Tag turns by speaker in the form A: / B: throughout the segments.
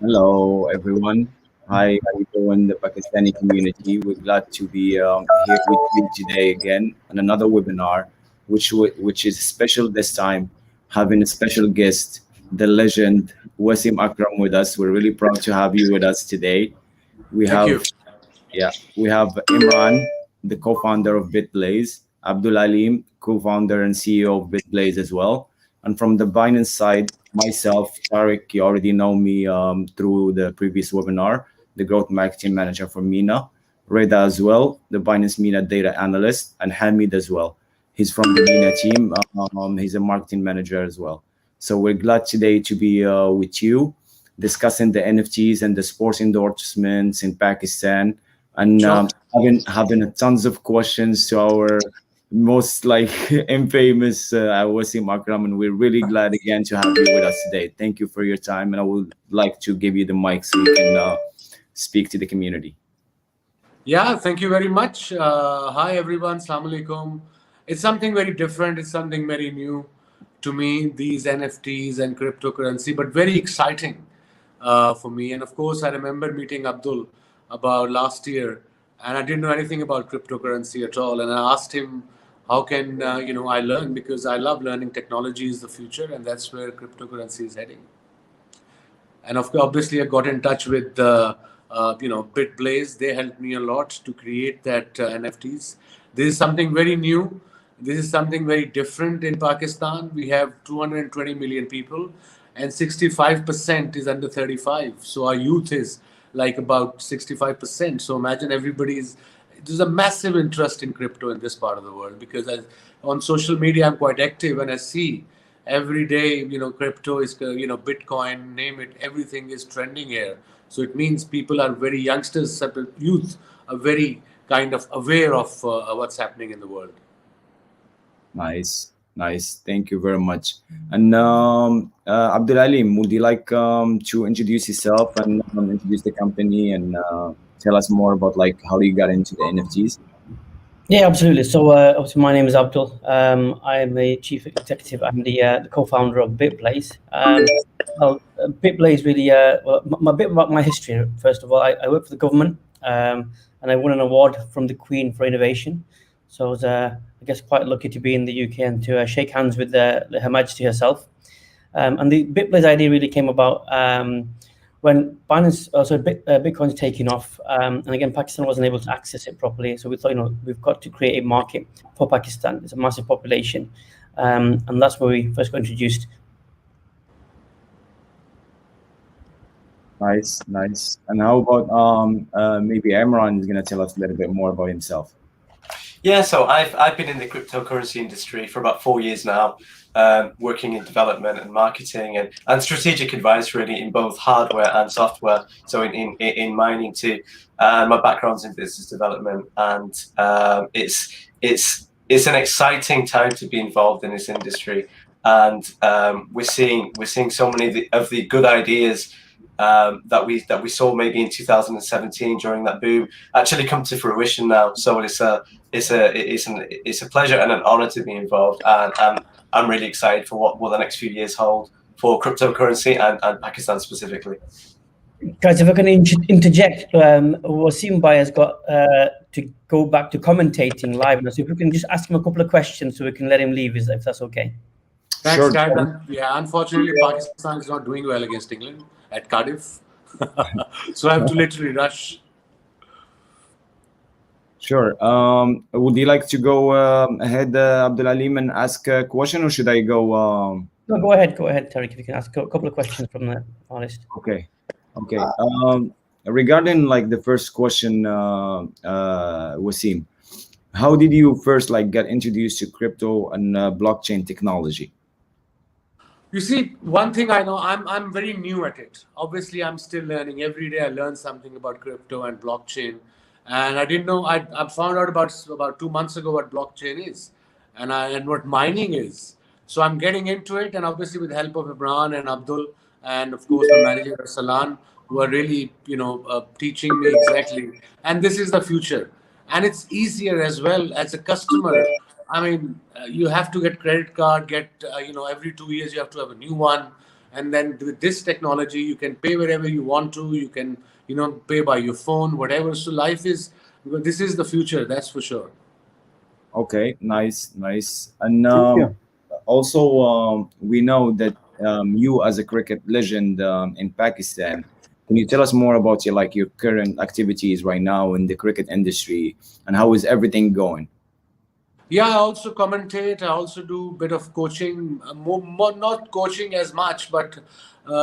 A: Hello, everyone. Hi, how you doing, the Pakistani community? We're glad to be here with you today again on another webinar, which is special this time, having a special guest, the legend Wasim Akram with us. We're really proud to have you with us today. We
B: Thank you.
A: have we have Imran, the co-founder of BitBlaze, Abdul Alim, co-founder and CEO of BitBlaze as well. And from the Binance side, myself, Tariq, you already know me through the previous webinar, the growth marketing manager for Mina. Reda as well, the Binance Mina data analyst, and Hamid as well. He's from the Mina team. He's a marketing manager as well. So we're glad today to be with you discussing the NFTs and the sports endorsements in Pakistan and
B: Sure.
A: having tons of questions to our most like infamous Wasim Akram, and we're really glad again to have you with us today. Thank you for your time, and I would like to give you the mic so you can speak to the community.
B: Yeah, thank you very much. Hi, everyone. Assalamu alaikum. It's something very different. It's something very new to me, these NFTs and cryptocurrency, but very exciting for me. And of course, I remember meeting Abdul about last year, and I didn't know anything about cryptocurrency at all. And I asked him, how can I learn? Because I love learning. Technology is the future, and that's where cryptocurrency is heading. And obviously, I got in touch with BitBlaze. They helped me a lot to create that NFTs. This is something very new. This is something very different in Pakistan. We have 220 million people, and 65% is under 35. So our youth is like about 65%. So imagine there's a massive interest in crypto in this part of the world because on social media I'm quite active and I see every day, crypto is, Bitcoin, name it, everything is trending here. So it means people are very youngsters, youth are very kind of aware of what's happening in the world.
A: Nice, nice. Thank you very much. And Abdul Alim, would you like to introduce yourself and introduce the company and tell us more about like how you got into the NFTs?
C: Yeah, absolutely. So, obviously, my name is Abdul. I am the chief executive and the co-founder of BitBlaze. BitBlaze really, a bit about my history. First of all, I work for the government, and I won an award from the Queen for innovation. So I was, I guess, quite lucky to be in the UK and to shake hands with Her Majesty herself. And the BitBlaze idea really came about when Binance, Bitcoin's taking off, and again, Pakistan wasn't able to access it properly. So we thought, we've got to create a market for Pakistan. It's a massive population, and that's where we first got introduced.
A: Nice, nice. And how about maybe Imran is going to tell us a little bit more about himself?
D: Yeah, so I've been in the cryptocurrency industry for about 4 years now, working in development and marketing and strategic advice really in both hardware and software. So in mining too. My background's in business development, and it's an exciting time to be involved in this industry. And we're seeing so many of the good ideas that we saw maybe in 2017 during that boom actually come to fruition now. So it's a pleasure and an honor to be involved, and I'm really excited for what the next few years hold for cryptocurrency and Pakistan specifically.
C: Guys, if I can interject, Wasim Bhai has got to go back to commentating live now. So if we can just ask him a couple of questions so we can let him leave, if that's okay.
B: Thanks,
A: Sure.
B: guys. Yeah, unfortunately, Pakistan is not doing well against England at Cardiff. So I have to literally rush.
A: Sure. Would you like to go ahead, Abdul Alim, and ask a question, or should I go?
C: No, go ahead, Tariq. If you can ask a couple of questions from the panelist.
A: Okay. Regarding like the first question, Wasim, how did you first like get introduced to crypto and blockchain technology?
B: You see, one thing I know, I'm very new at it. Obviously, I'm still learning. Every day I learn something about crypto and blockchain. And I didn't know, I found out about 2 months ago what blockchain is and what mining is. So I'm getting into it, and obviously with the help of Imran and Abdul, and of course my manager Salan, who are really, teaching me exactly. And this is the future. And it's easier as well as a customer. I mean, you have to get credit card, every 2 years you have to have a new one. And then with this technology, you can pay wherever you want to. You can, pay by your phone, whatever. So this is the future, that's for sure.
A: Okay, nice, nice. And
C: Thank you.
A: also, we know that you, as a cricket legend in Pakistan, can you tell us more about your current activities right now in the cricket industry, and how is everything going?
B: Yeah, I also commentate. I also do a bit of coaching, not coaching as much, but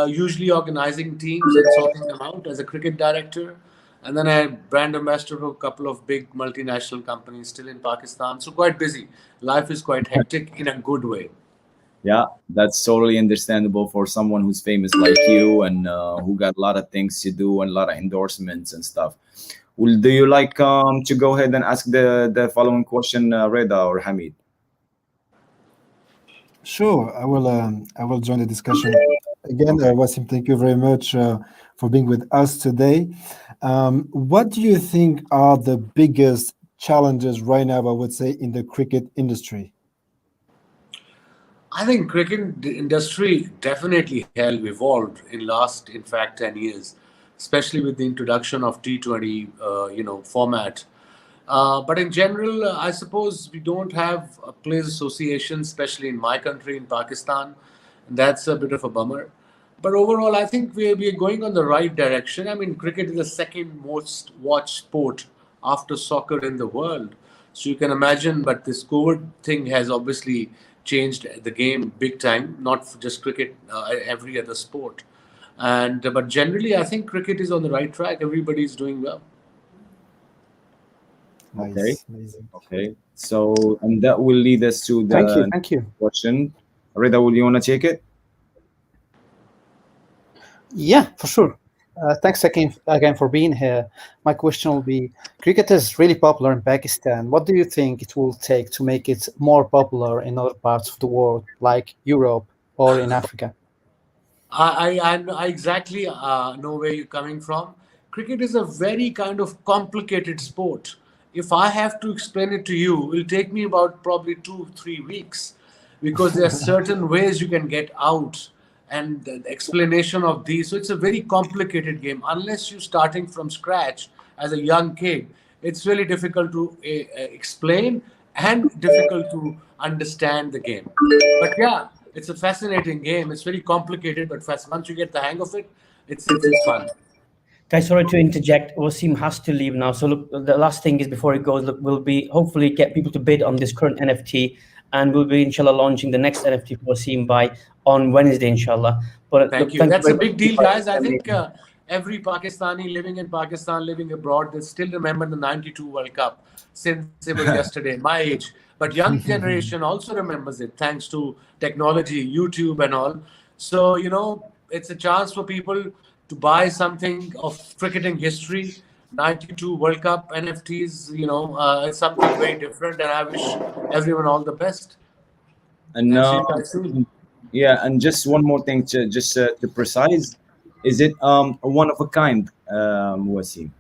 B: usually organizing teams and sorting them out as a cricket director. And then I brand ambassador for a couple of big multinational companies still in Pakistan. So quite busy. Life is quite hectic in a good way.
A: Yeah, that's totally understandable for someone who's famous like you and who got a lot of things to do and a lot of endorsements and stuff. Well, do you like to go ahead and ask the following question, Reda or Hamid?
E: Sure, I will. I will join the discussion. Again, Wasim, thank you very much for being with us today. What do you think are the biggest challenges right now, I would say, in the cricket industry?
B: I think cricket industry definitely have evolved in last, in fact, 10 years, especially with the introduction of T20, format. But in general, I suppose we don't have a players association, especially in my country, in Pakistan. And that's a bit of a bummer. But overall, I think we are going on the right direction. I mean, cricket is the second most watched sport after soccer in the world. So you can imagine, but this COVID thing has obviously changed the game big time, not for just cricket, every other sport. And but generally, I think cricket is on the right track. Everybody is doing well.
A: Okay,
E: Nice, amazing.
A: okay. So, and that will lead us to
F: Thank you.
A: the
F: Thank you.
A: question. Reda, will you want to take it?
F: Yeah, for sure. Thanks again for being here. My question will be, cricket is really popular in Pakistan. What do you think it will take to make it more popular in other parts of the world, like Europe or in Africa?
B: I exactly know where you're coming from. Cricket is a very kind of complicated sport. If I have to explain it to you, it will take me about probably 2, 3 weeks because there are certain ways you can get out and the explanation of these. So it's a very complicated game. Unless you're starting from scratch as a young kid, it's really difficult to explain and difficult to understand the game. But yeah, it's a fascinating game. It's very complicated, but once you get the hang of it, it's fun.
C: Guys, sorry to interject. Wasim has to leave now. So look, the last thing is before he goes, look, we'll be hopefully get people to bid on this current NFT, and we'll be inshallah launching the next NFT for Wasim by on Wednesday, inshallah. But
B: Thank
C: look,
B: you.
C: thank you
B: That's
C: very
B: a big deal,
C: much.
B: guys. I think every Pakistani living in Pakistan, living abroad, they still remember the '92 World Cup since they were yesterday, my age. But young generation also remembers it thanks to technology, YouTube, and all. So it's a chance for people to buy something of cricketing history. '92 World Cup NFTs, it's something very different, and I wish everyone all the best.
A: And
B: And see you guys soon.
A: yeah, and just one more thing to just to precise, is it a one of a kind, Wasim,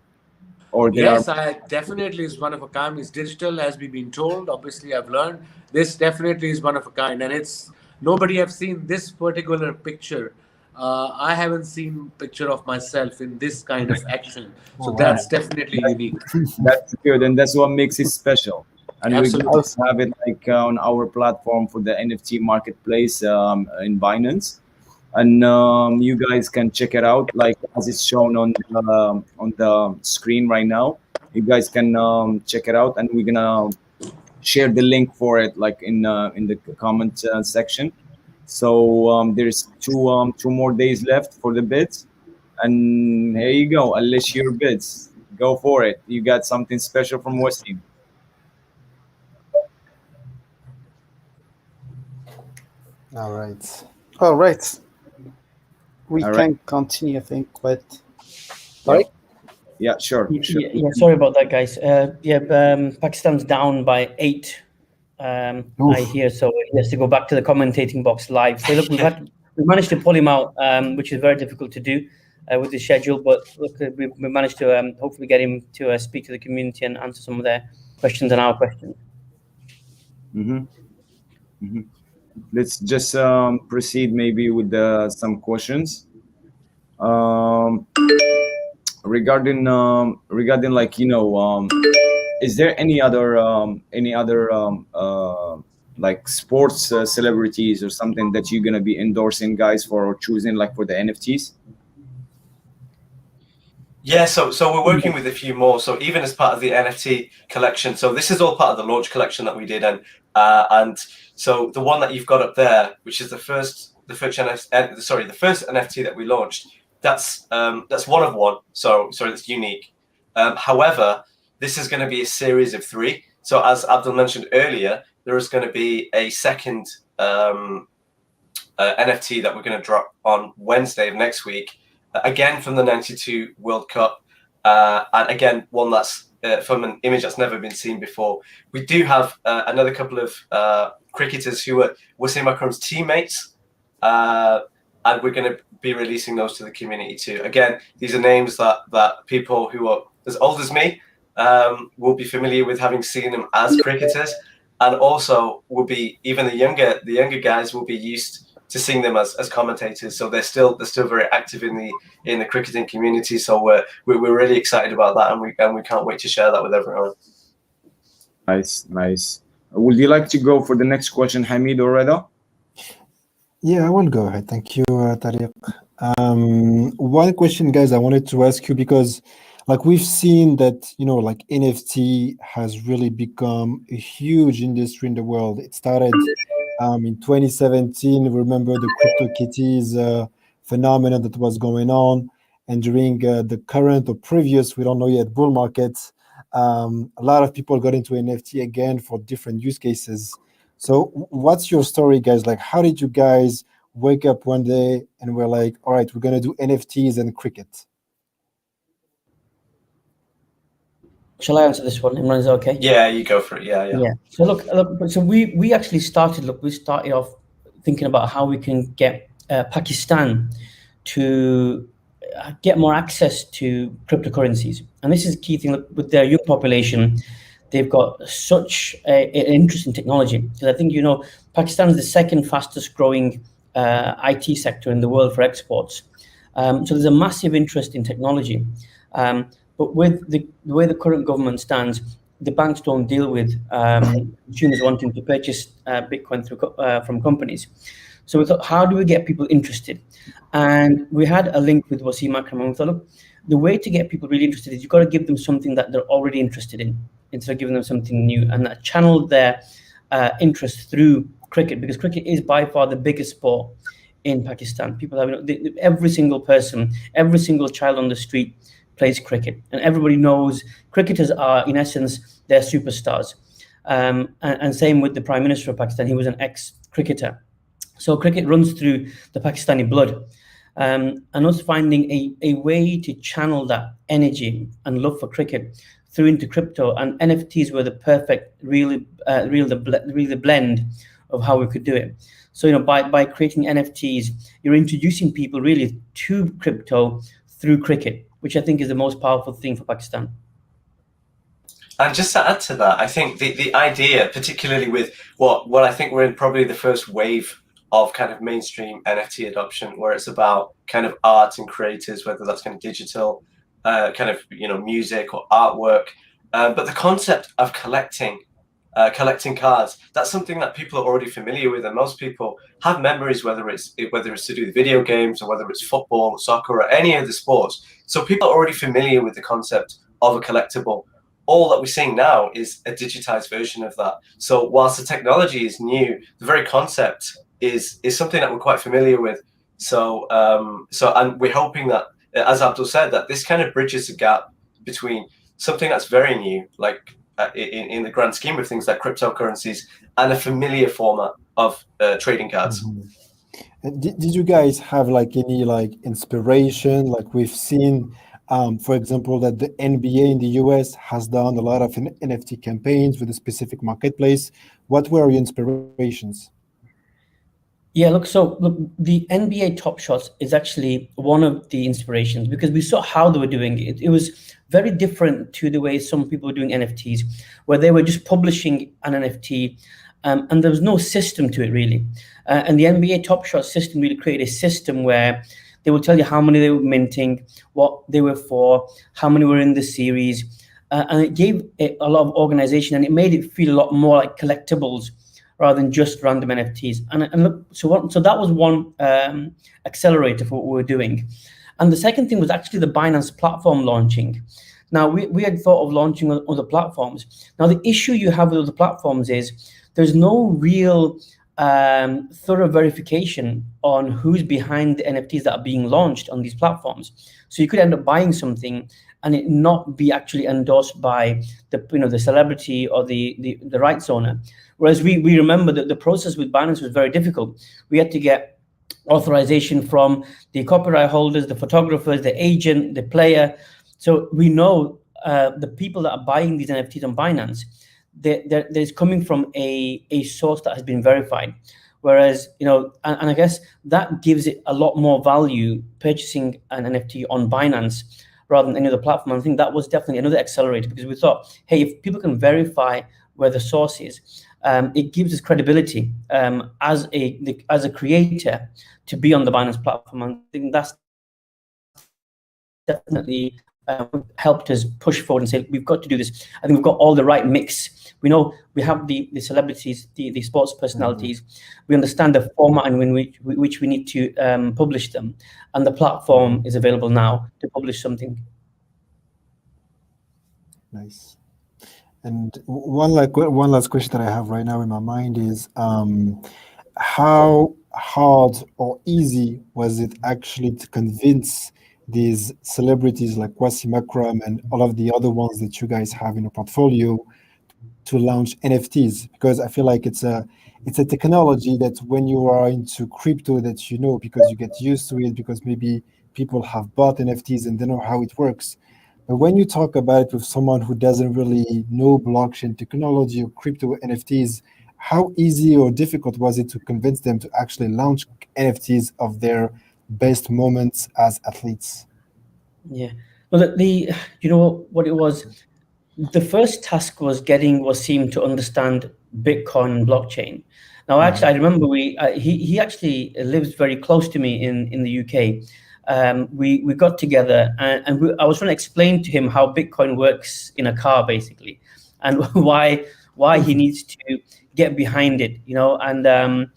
A: or there are?
B: Yes, I definitely is one of a kind. It's digital, as we've been told. Obviously, I've learned this definitely is one of a kind, and it's nobody have seen this particular picture. I haven't seen picture of myself in this kind of action, so
E: Oh, wow.
B: that's definitely unique.
A: That's good, and that's what makes it special. And we
B: Absolutely.
A: guys have it on our platform for the NFT marketplace in Binance, and you guys can check it out, like as it's shown on the screen right now. You guys can check it out, and we're gonna share the link for it, like in the comment section. So there's two more days left for the bids, and here you go. Unleash your bids, go for it. You got something special from Wasim.
E: All right.
F: All right. We
A: All right.
F: can continue, I think, but
A: Yeah,
F: sorry.
A: yeah, sure, sure.
C: Yeah, sorry about that, guys. Pakistan's down by 8. I
E: Oof.
C: hear, so he has to go back to the commentating box live. So look, we managed to pull him out, which is very difficult to do with the schedule. But look, we managed to hopefully get him to speak to the community and answer some of their questions and our questions.
A: Mm-hmm. Mm-hmm. let's just proceed maybe with some questions. Regarding like is there any other like sports celebrities or something that you're gonna be endorsing, guys, for or choosing like for the NFTs?
D: Yeah, so we're working with a few more. So even as part of the NFT collection, so this is all part of the launch collection that we did, and so the one that you've got up there, which is the first NFT that we launched, that's one of one. So it's unique. However, this is going to be a series of 3. So as Abdul mentioned earlier, there is going to be a second NFT that we're going to drop on Wednesday of next week. Again from the '92 World Cup, and again one that's from an image that's never been seen before. We do have another couple of cricketers who were Wasim Akram's teammates, and we're going to be releasing those to the community too. Again, these are names that people who are as old as me will be familiar with, having seen them as cricketers, and also will be even the younger guys will be used to seeing them as commentators. So they're still very active in the cricketing community. So we're really excited about that, and we can't wait to share that with everyone.
A: Nice. Would you like to go for the next question, Hamid or Reda?
E: Yeah, I will go ahead. Thank you, Tariq. One question, guys, I wanted to ask you, because like we've seen that, like NFT has really become a huge industry in the world. It started in 2017. Remember the CryptoKitties phenomenon that was going on, and during the current or previous, we don't know yet, bull market, a lot of people got into NFT again for different use cases. So what's your story, guys? Like, how did you guys wake up one day and we're like, all right, we're going to do NFTs and cricket?
C: Shall I answer this one? Imran, is that okay?
D: Yeah, you go for it. Yeah.
C: So look, so we actually started off thinking about how we can get Pakistan to get more access to cryptocurrencies, and this is a key thing. Look, with their young population, they've got such an interest in technology. Because I think Pakistan is the second fastest growing IT sector in the world for exports. So there's a massive interest in technology. But with the way the current government stands, the banks don't deal with consumers wanting to purchase Bitcoin from companies. So we thought, how do we get people interested? And we had a link with Wasim Akram, and we thought, look, the way to get people really interested is you've got to give them something that they're already interested in, instead of giving them something new, and that channel their interest through cricket, because cricket is by far the biggest sport in Pakistan. People have, every single person, every single child on the street plays cricket, and everybody knows cricketers are, in essence, they're superstars. And same with the Prime Minister of Pakistan. He was an ex-cricketer. So cricket runs through the Pakistani blood. And us finding a way to channel that energy and love for cricket through into crypto, and NFTs were the perfect, really the blend of how we could do it. So by creating NFTs, you're introducing people really to crypto through cricket, which I think is the most powerful thing for Pakistan.
D: And just to add to that, I think the idea, particularly with what I think we're in probably the first wave of kind of mainstream NFT adoption, where it's about kind of art and creators, whether that's kind of digital, kind of music or artwork, but the concept of collecting cards, that's something that people are already familiar with, and most people have memories, whether it's to do with video games or whether it's football or soccer or any of the sports. So people are already familiar with the concept of a collectible. All that we're seeing now is a digitized version of that. So whilst the technology is new, the very concept is something that we're quite familiar with. So and we're hoping that, as Abdul said, that this kind of bridges the gap between something that's very new, like in the grand scheme of things like cryptocurrencies, and a familiar format of trading cards.
E: Mm-hmm. Did you guys have like any inspiration? Like we've seen, for example, that the NBA in the US has done a lot of NFT campaigns with a specific marketplace. What were your inspirations?
C: Yeah, look, the NBA Top Shots is actually one of the inspirations, because we saw how they were doing it. It was very different to the way some people were doing NFTs, where they were just publishing an NFT and there was no system to it really. And the NBA Top Shot system really created a system where they will tell you how many they were minting, what they were for, how many were in the series, and it gave it a lot of organization, and it made it feel a lot more like collectibles rather than just random NFTs. And look, so that was one accelerator for what we were doing. And the second thing was actually the Binance platform launching. Now, we had thought of launching on other platforms. Now, the issue you have with other platforms is there's no real thorough verification on who's behind the NFTs that are being launched on these platforms. So you could end up buying something and it not be actually endorsed by the celebrity or the rights owner. Whereas we remember that the process with Binance was very difficult. We had to get authorization from the copyright holders, the photographers, the agent, the player. So we know the people that are buying these NFTs on Binance, there's coming from a source that has been verified. Whereas, and I guess that gives it a lot more value purchasing an NFT on Binance rather than any other platform. I think that was definitely another accelerator, because we thought, hey, if people can verify where the source is, it gives us credibility as a creator to be on the Binance platform. And I think that's definitely helped us push forward and say, we've got to do this. I think we've got all the right mix. We know we have the celebrities, the sports personalities. We understand the format in which we need to publish them. And the platform is available now to publish something.
E: Nice. And one last question that I have right now in my mind is, how hard or easy was it actually to convince these celebrities like Wasim Akram and all of the other ones that you guys have in your portfolio to launch NFTs? Because I feel like it's a technology that when you are into crypto that because you get used to it, because maybe people have bought NFTs and they know how it works. But when you talk about it with someone who doesn't really know blockchain technology or crypto NFTs, how easy or difficult was it to convince them to actually launch NFTs of their best moments as athletes?
C: Yeah. Well, what it was, the first task was getting Wasim to understand Bitcoin and blockchain. Now, actually, I remember he actually lives very close to me in the UK. We got together and I was trying to explain to him how Bitcoin works in a car, basically, and why he needs to get behind it, and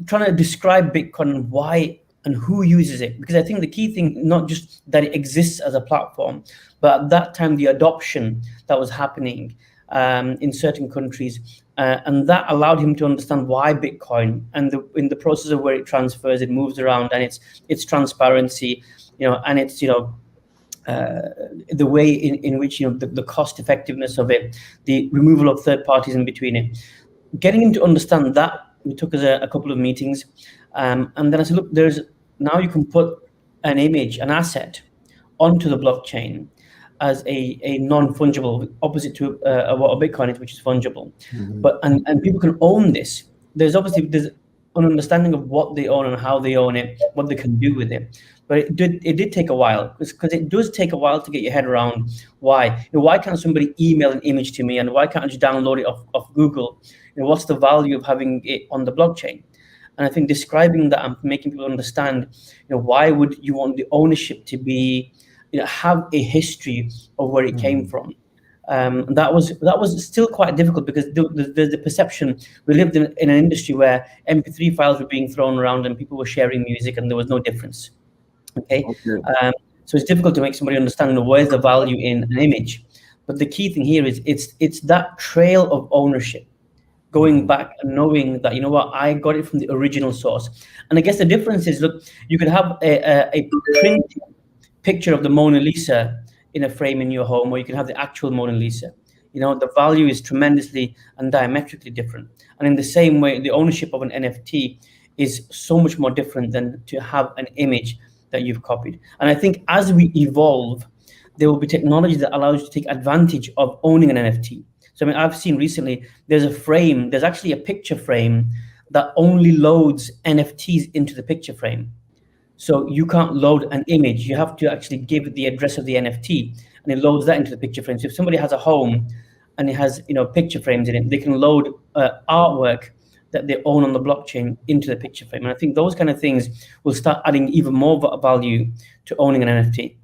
C: trying to describe Bitcoin and why and who uses it. Because I think the key thing, not just that it exists as a platform, but at that time, the adoption that was happening in certain countries. And that allowed him to understand why Bitcoin, and in the process of where it transfers, it moves around, and its transparency, and it's the way in which the cost effectiveness of it, the removal of third parties in between it. Getting him to understand that, it took us a couple of meetings, and then I said, look, now you can put an image, an asset, onto the blockchain as a non-fungible, opposite to what a Bitcoin is, which is fungible. But and people can own this. There's an understanding of what they own and how they own it, what they can do with it. But it did take a while, because it does take a while to get your head around why. Why can't somebody email an image to me, and why can't I just download it off Google? What's the value of having it on the blockchain? And I think describing that and making people understand, why would you want the ownership to be, have a history of where it came from. That was still quite difficult, because there's the perception we lived in an industry where MP3 files were being thrown around and people were sharing music and there was no difference. Okay. So it's difficult to make somebody understand where's the value in an image. But the key thing here is it's that trail of ownership, going back and knowing that, I got it from the original source. And I guess the difference is, look, you could have a printed picture of the Mona Lisa in a frame in your home, or you can have the actual Mona Lisa. The value is tremendously and diametrically different. And in the same way, the ownership of an NFT is so much more different than to have an image that you've copied. And I think as we evolve, there will be technology that allows you to take advantage of owning an NFT. So I've seen recently, there's actually a picture frame that only loads NFTs into the picture frame. So you can't load an image. You have to actually give the address of the NFT, and it loads that into the picture frame. So if somebody has a home and it has picture frames in it. They can load artwork that they own on the blockchain into the picture frame, and I think those kind of things will start adding even more value to owning an NFT.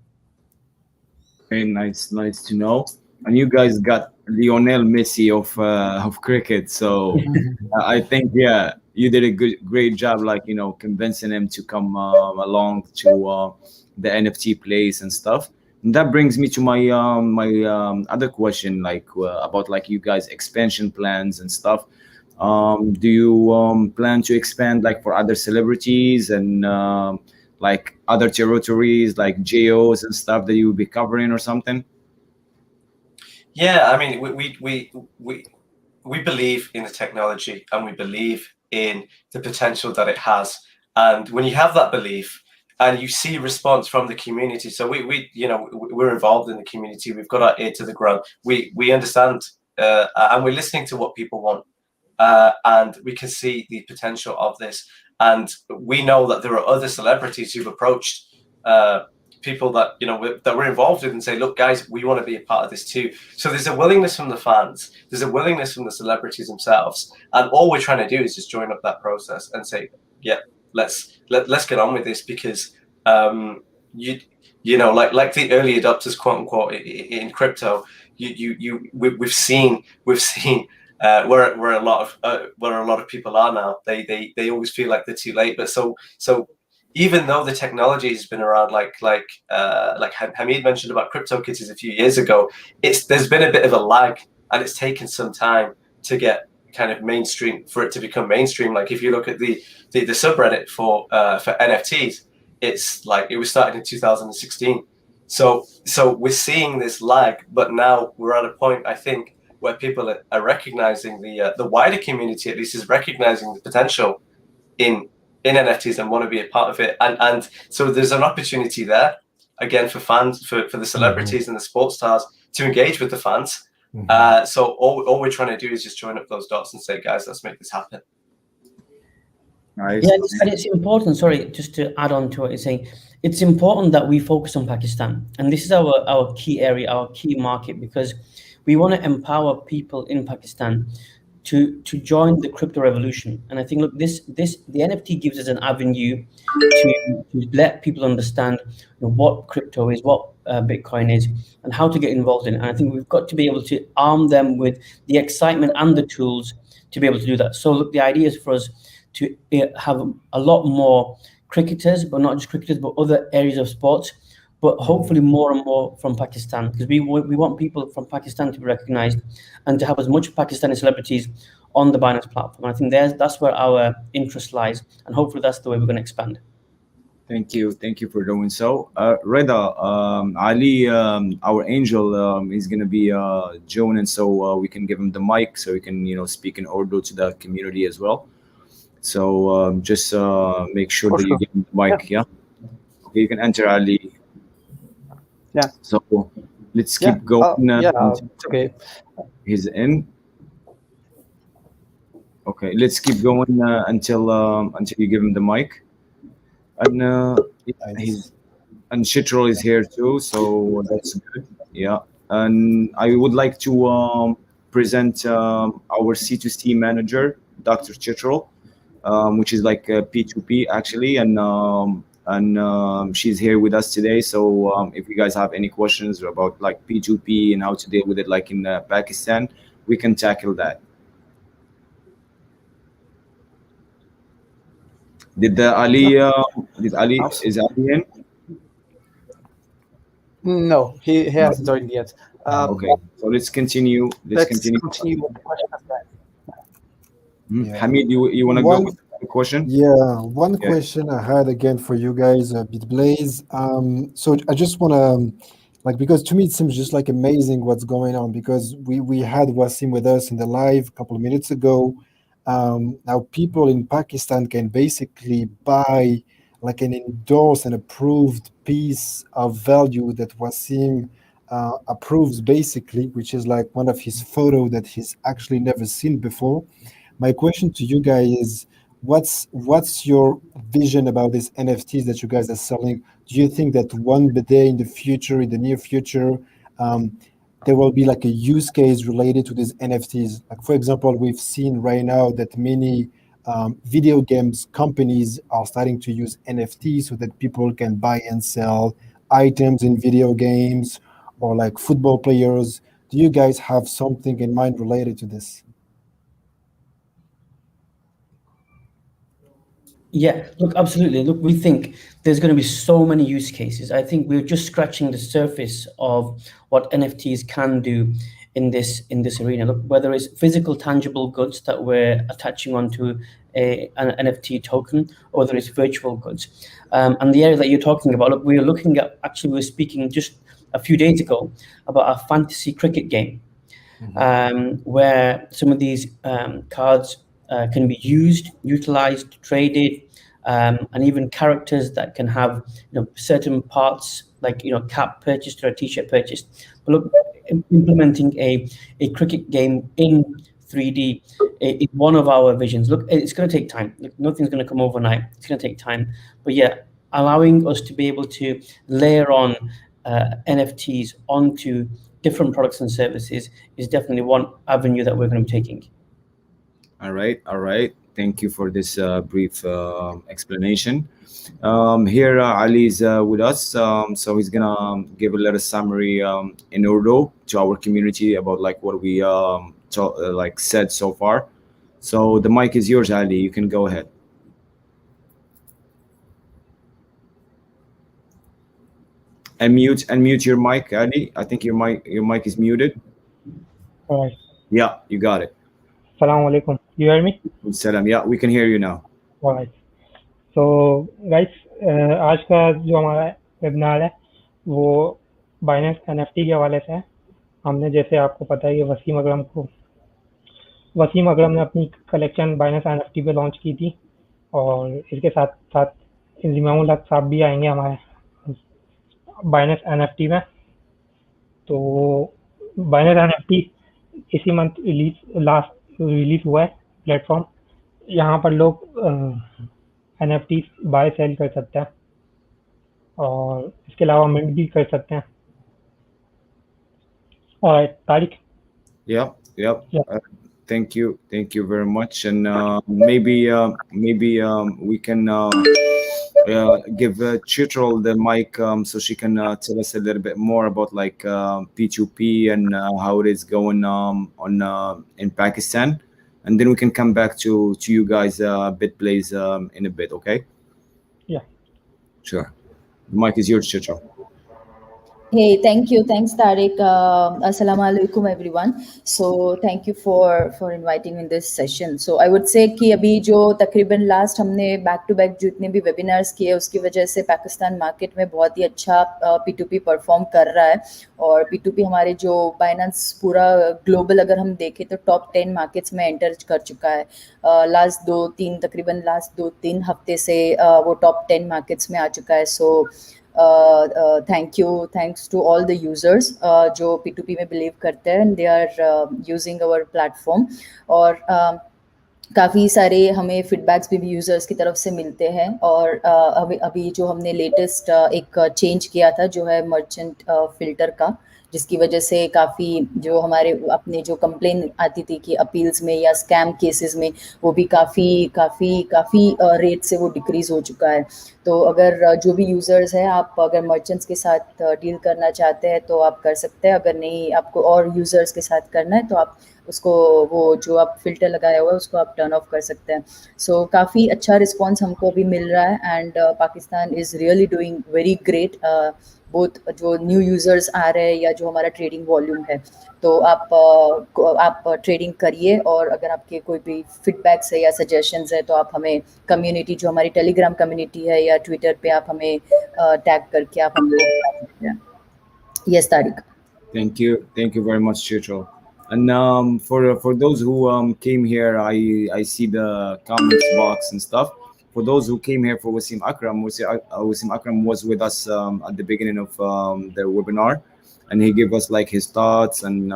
A: Very nice to know. And you guys got Lionel Messi of cricket, so I think you did a great job, like convincing him to come along to the NFT place and stuff. And that brings me to my other question, like about like you guys expansion plans and stuff. Do you plan to expand like for other celebrities and like other territories like geos and stuff that you will be covering or something?
D: Yeah, I mean, we believe in the technology, and we believe in the potential that it has. And when you have that belief and you see response from the community, so we're involved in the community. We've got our ear to the ground. We understand, and we're listening to what people want, and we can see the potential of this. And we know that there are other celebrities who've approached people that that we're involved with and say, look, guys, we want to be a part of this too. So there's a willingness from the fans, there's a willingness from the celebrities themselves, and all we're trying to do is just join up that process and say, yeah, let's get on with this, because like the early adopters, quote unquote, in crypto, we've seen where a lot of people are now. They always feel like they're too late, but so even though the technology has been around, like Hamid mentioned about CryptoKitties a few years ago, there's been a bit of a lag, and it's taken some time to get kind of mainstream, for it to become mainstream. Like if you look at the subreddit for NFTs, it's like it was started in 2016. So we're seeing this lag, but now we're at a point, I think, where people are recognizing, the wider community at least is recognizing the potential in NFTs and want to be a part of it, and so there's an opportunity there again for fans, for the celebrities and the sports stars to engage with the fans. So all we're trying to do is just join up those dots and say, guys, let's make this happen.
A: Nice.
C: Yeah, and it's important. Sorry, just to add on to what you're saying, it's important that we focus on Pakistan, and this is our key area, our key market, because we want to empower people in Pakistan to join the crypto revolution. And I think, look, the NFT gives us an avenue to let people understand what crypto is, what Bitcoin is, and how to get involved in it. And I think we've got to be able to arm them with the excitement and the tools to be able to do that. So look, the idea is for us to have a lot more cricketers, but not just cricketers, but other areas of sports, but hopefully more and more from Pakistan, because we want people from Pakistan to be recognized and to have as much Pakistani celebrities on the Binance platform. I think that's where our interest lies, and hopefully that's the way we're going to expand.
A: Thank you for doing so. Reda, Ali, our angel, is going to be joining, so we can give him the mic so he can speak in Urdu to the community as well. So just make sure that you give him the mic. Yeah. Okay, you can enter, Ali.
F: Yeah.
A: So let's keep going.
F: Okay.
A: He's in. Okay, let's keep going until you give him the mic. And Chitral is here too, so that's good. Yeah, and I would like to present our C2C manager, Dr. Chitral, which is like P2P actually, and she's here with us today. So if you guys have any questions about like P2P and how to deal with it, like in Pakistan, we can tackle that. Is Ali in?
F: No, he hasn't joined yet.
A: Okay, so let's continue. Let's continue
F: with the questions then.
A: Hamid, you want to go with the question?
E: Yeah, one question I had again for you guys, BitBlaze. So I just want to, because to me it seems just like amazing what's going on, because we had Wasim with us in the live a couple of minutes ago. Now people in Pakistan can basically buy like an endorsed and approved piece of value that Wasim approves basically, which is like one of his photo that he's actually never seen before. My question to you guys is, what's your vision about these NFTs that you guys are selling? Do you think that one day in the future, in the near future, there will be like a use case related to these NFTs. Like for example, we've seen right now that many video games companies are starting to use NFTs so that people can buy and sell items in video games, or like football players. Do you guys have something in mind related to this?
C: Yeah, look, absolutely. Look, we think there's going to be so many use cases. I think we're just scratching the surface of what NFTs can do in this arena. Look, whether it's physical, tangible goods that we're attaching onto an NFT token, or whether it's virtual goods. And the area that you're talking about, look, we're looking at, actually, we were speaking just a few days ago about a fantasy cricket game, where some of these cards can be used, utilized, traded, and even characters that can have certain parts, like cap purchased or a t-shirt purchased. But look, implementing a cricket game in 3D is one of our visions. Look, it's going to take time. Look, nothing's going to come overnight. It's going to take time. But yeah, allowing us to be able to layer on NFTs onto different products and services is definitely one avenue that we're going to be taking.
A: All right. Thank you for this brief explanation. Here, Ali is with us, so he's gonna give a little summary in Urdu to our community about like what we like said so far. So the mic is yours, Ali. You can go ahead. Unmute your mic, Ali. I think your mic is muted.
G: All right.
A: Yeah, you got it.
G: Assalamu alaikum. You hear me?
A: Salam. Yeah, we can hear you now.
G: All right. So guys, आज का जो हमारा webinar है वो Binance NFT के हवाले से है। हमने, जैसे आपको पता है कि वसीम अकरम ने अपनी कलेक्शन बाइनेंस एनएफटी पे लॉन्च की थी, और इसके साथ साथ इंजीमामुल हक साहब भी आएंगे हमारे बाइनेंस एनएफटी में। तो बाइनेंस एनएफटी इसी मंथ रिलीज हुआ है प्लेटफॉर्म। यहाँ पर लोग एनएफटी बाय सेल कर सकते हैं, और इसके अलावा मिंट भी कर सकते हैं। और Tariq,
A: Yep.
G: Yeah.
A: Thank you very much. And maybe we can give Chitral the mic so she can tell us a little bit more about like P2P and how it is going on in Pakistan, and then we can come back to you guys BitBlaze in a bit. Okay?
G: Yeah.
A: Sure. The mic is yours, Chitral.
H: Hey, thank you. Thanks, Tariq. Assalamu alaikum, everyone. So thank you for inviting me in this session. So I would say कि अभी जो तकरीबन last हमने back to back जितने भी webinars किए उसकी वजह से पाकिस्तान मार्केट में बहुत ही अच्छा P2P परफॉर्म कर रहा है। और P2P हमारे जो बाइनेंस पूरा ग्लोबल अगर हम देखें तो टॉप 10 मार्केट्स में एंटर कर चुका है। लास्ट 2-3 हफ्ते से वो टॉप 10 मार्केट्स में आ चुका है। सो thanks to all the users जो P2P में बिलीव करते हैं, and they are using our platform। और काफ़ी सारे हमें फीडबैक्स भी यूज़र्स की तरफ से मिलते हैं। और अभी जो हमने लेटेस्ट एक चेंज किया था जो है मर्चेंट फिल्टर का, जिसकी वजह से काफ़ी जो हमारे अपने जो कंप्लेन आती थी कि अपील्स में या स्कैम केसेस में, वो भी काफ़ी रेट से वो डिक्रीज़ हो चुका है। तो अगर जो भी यूज़र्स हैं, आप अगर मर्चेंट्स के साथ डील करना चाहते हैं तो आप कर सकते हैं। अगर नहीं, आपको और यूज़र्स के साथ करना है तो आप उसको वो जो आप फ़िल्टर लगाया हुआ है उसको आप टर्न ऑफ कर सकते हैं। सो काफ़ी अच्छा रिस्पॉन्स हमको अभी मिल रहा है, and Pakistan is really doing very great. Both जो न्यू यूज़र्स आ रहे हैं या जो हमारा ट्रेडिंग वॉल्यूम है। तो आप ट्रेडिंग करिए, और अगर आपके कोई भी फीडबैक्स है या सजेशंस है तो आप हमें कम्युनिटी, जो हमारी टेलीग्राम कम्युनिटी है या ट्विटर पे, आप हमें टैग करके आप हमें बता सकते हैं। Yes Tariq.
A: Thank you very much, Chitral. And for those who came here, I see the comments box and stuff. For those who came here for Wasim Akram, Wasim Akram was with us at the beginning of the webinar, and he gave us like his thoughts and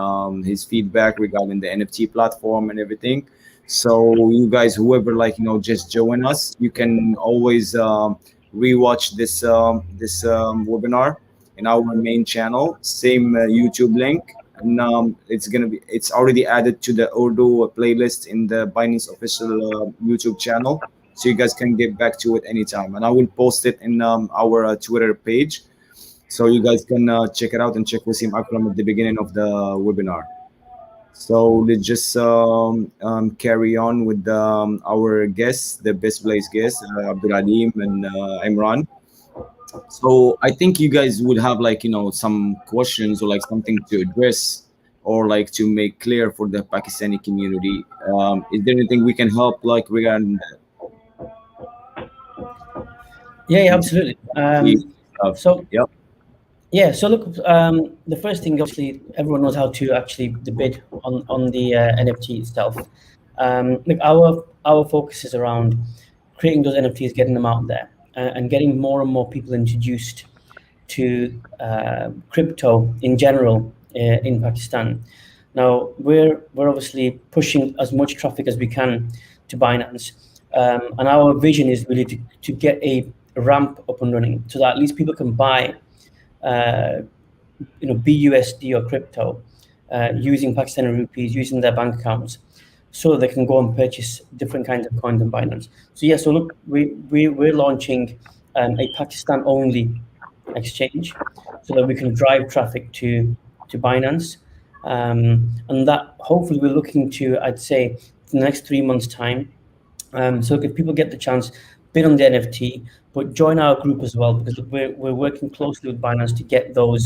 A: his feedback regarding the NFT platform and everything. So you guys, whoever just join us, you can always rewatch this webinar in our main channel, same YouTube link, and it's already added to the Urdu playlist in the Binance official YouTube channel, so you guys can get back to it anytime. And I will post it in our Twitter page, so you guys can check it out and check Wasim Akram at the beginning of the webinar. So let's just carry on with our guests, the BitBlaze guests, Abdul Alim and Imran. So I think you guys would have some questions or something to address or to make clear for the Pakistani community. Is there anything we can help regarding that?
C: Yeah, absolutely. So
A: yep.
C: Yeah, so look, the first thing, obviously, everyone knows how to actually bid on the NFT itself. Look, our focus is around creating those NFTs, getting them out there, and getting more and more people introduced to crypto in general in Pakistan. Now, we're obviously pushing as much traffic as we can to Binance, and our vision is really to get a ramp up and running so that at least people can buy BUSD or crypto using Pakistani rupees, using their bank accounts, so they can go and purchase different kinds of coins on Binance. So yeah, so look, we're launching a Pakistan-only exchange so that we can drive traffic to Binance, and that hopefully we're looking to, I'd say, in the next 3 months' time. So if people get the chance, bid on the NFT, but join our group as well, because we're working closely with Binance to get our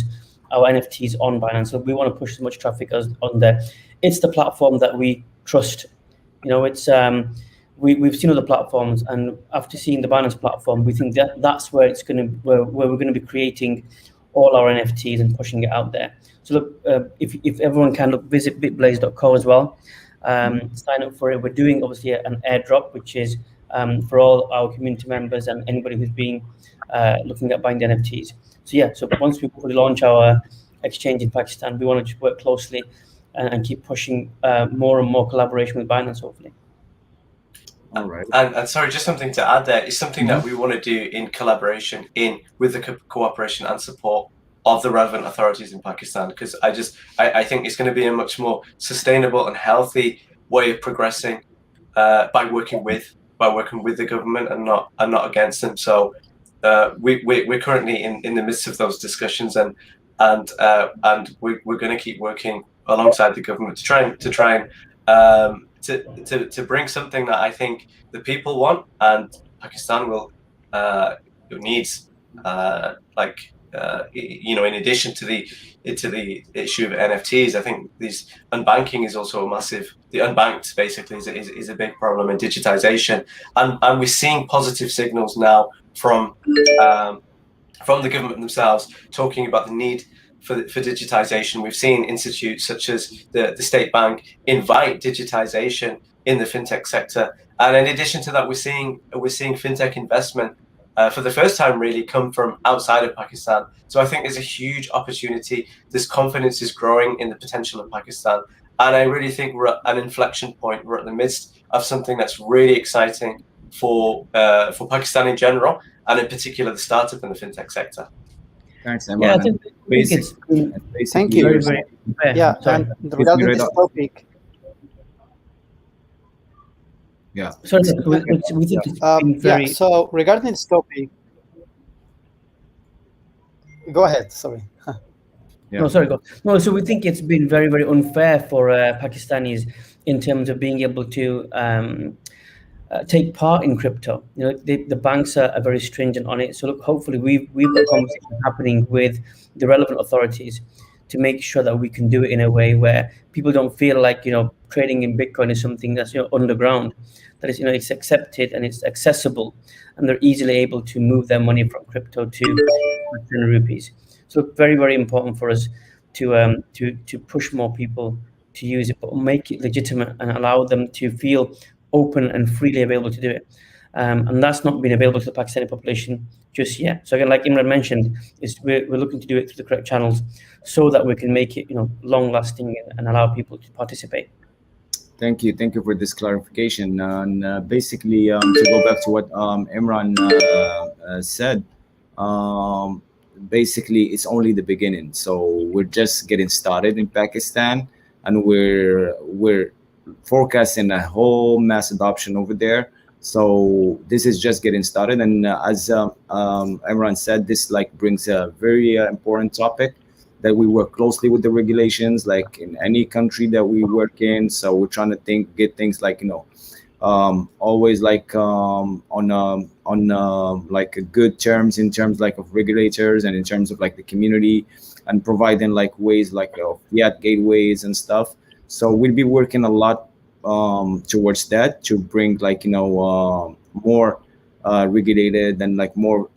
C: NFTs on Binance. So we want to push as much traffic as on there. It's the platform that we trust. It's we've seen other platforms, and after seeing the Binance platform, we think that's where where we're going to be creating all our NFTs and pushing it out there. So look, if everyone can visit bitblaze.co as well. Sign up for it. We're doing obviously an airdrop, which is for all our community members and anybody who's been looking at buying the NFTs. So yeah, so once we launch our exchange in Pakistan, we want to just work closely and keep pushing more and more collaboration with Binance, hopefully.
A: All right.
D: And sorry, just something to add there. It's something that we want to do in collaboration with the cooperation and support of the relevant authorities in Pakistan, because I think it's going to be a much more sustainable and healthy way of progressing by working with the government and not against them. So we're currently in the midst of those discussions, and we're going to keep working alongside the government to try and to bring something that I think the people want and Pakistan needs, in addition to the issue of NFTs, I think unbanking is also the unbanked basically is a big problem in digitization, and we're seeing positive signals now from the government themselves talking about the need for digitization. We've seen institutes such as the State Bank invite digitization in the fintech sector, and in addition to that, we're seeing fintech investment for the first time really come from outside of Pakistan. So I think there's a huge opportunity. This confidence is growing in the potential of Pakistan, and I really think we're at an inflection point. We're at the midst of something that's really exciting for Pakistan in general, and in particular the startup and the fintech sector.
A: Thanks, Emma.
C: Yeah, I think it's
F: thank you.
C: Very, very fair.
F: Yeah, and regarding this topic.
A: Yeah.
C: Sorry, we think it's been very...
F: Yeah, so regarding this topic, go ahead. Sorry.
C: Yeah. No, sorry, go. No, so we think it's been very, very unfair for Pakistanis in terms of being able to take part in crypto. The banks are very stringent on it. So look, hopefully we've got conversations happening with the relevant authorities to make sure that we can do it in a way where people don't feel like trading in Bitcoin is something that's underground, that is it's accepted and it's accessible, and they're easily able to move their money from crypto to rupees. So very, very important for us to push more people to use it, but make it legitimate and allow them to feel open and freely available to do it. And that's not been available to the Pakistani population just yet. So again, like Imran mentioned, we're looking to do it through the correct channels so that we can make it long lasting and allow people to participate.
A: Thank you for this clarification. And basically, to go back to what Imran said, basically it's only the beginning. So we're just getting started in Pakistan, and we're forecasting a whole mass adoption over there. So this is just getting started, and as Imran said, this like brings a very important topic that we work closely with the regulations, like in any country that we work in. So we're trying to get things like, always like on like good terms, in terms like of regulators and in terms of like the community, and providing like ways like fiat gateways and stuff. So we'll be working a lot towards that, to bring like more regulated and like more